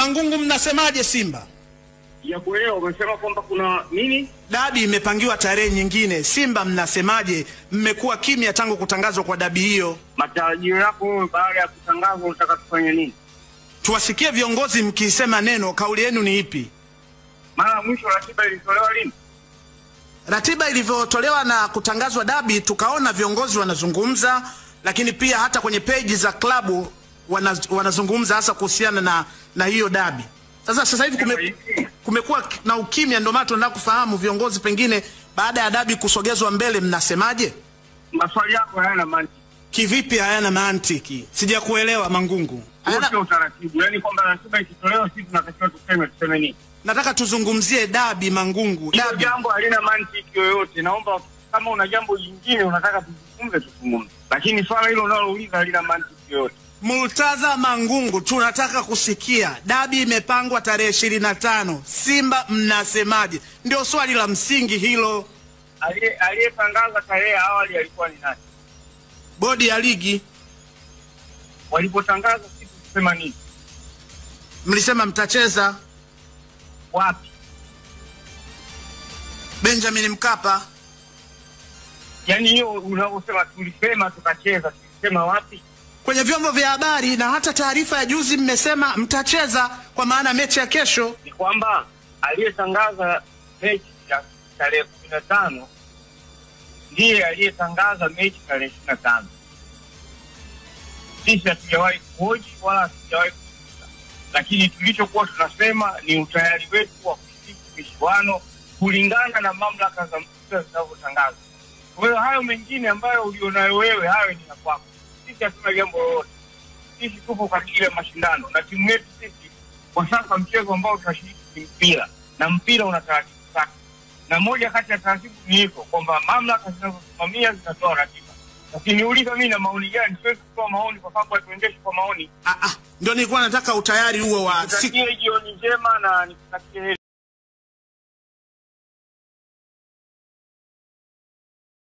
Mangungu, mnasemaje Simba? Ya kuelewa umesema kwamba kuna nini? Dabi imepangiwa tarehe nyingine. Simba mnasemaje? Mmekuwa kimya tangu kutangazwa kwa dabi hiyo. Matarajio yako baada ya kutangazwa unataka tufanye nini? Tuwasikie viongozi mkisema neno, kauli yenu ni ipi? Mara mwisho ratiba ilitolewa lini? Ratiba ilivyotolewa na kutangazwa dabi, tukaona viongozi wanazungumza, lakini pia hata kwenye peji za klabu wanazungumza hasa kuhusiana na hiyo dabi. Sasa hivi kumekuwa na ukimya, ndio maana tunataka kufahamu viongozi, pengine baada ya dabi kusogezwa mbele, mnasemaje? Maswali yako hayana mantiki. Kivipi hayana mantiki? Sijakuelewa Mangungu. Sio utaratibu. Yaani kwamba ratiba ikitolewa sisi tunatakiwa tuseme nini? Nataka tuzungumzie dabi Mangungu. Dabi jambo halina mantiki yoyote. Naomba kama una jambo lingine unataka tuzungumze. Lakini swala hilo unalouliza halina mantiki yoyote. Murtaza Mangungu, tunataka kusikia dabi imepangwa tarehe 25. Simba mnasemaje? Ndio swali la msingi hilo. Aliyetangaza tarehe awali alikuwa ni nani? Bodi ya ligi. Walipotangaza siku kusema nini? Mlisema mtacheza wapi? Benjamin Mkapa. Yaani hiyo unaosema tulisema tukacheza, tulisema wapi? Kwenye vyombo vya habari na hata taarifa ya juzi mmesema mtacheza, kwa maana mechi ya kesho. Ni kwamba aliyetangaza mechi ya tarehe 15 ndiye aliyetangaza mechi tarehe 25. Sisi hatujawahi kuhoji wala hatujawahi kuuliza, lakini tulichokuwa tunasema ni utayari wetu wa kushiriki michuano kulingana na mamlaka za mpira zinavyotangaza. Kwa hiyo hayo mengine ambayo ulionayo wewe, hayo ni ya kwako. Sisi hatuna jambo lolote. Sisi tupo katika ile mashindano na timu yetu sisi kwa sasa mchezo ambao tunashiriki ni mpira, na mpira una taratibu zake. Na moja kati ya taratibu ni hivyo kwamba mamlaka zinazosimamia zinatoa ratiba. Ukiniuliza mimi na maoni gani, siwezi kutoa maoni kwa sababu hatuendeshi kwa maoni. Ndio nilikuwa nataka utayari huo wa siku. Jioni njema na nikutakie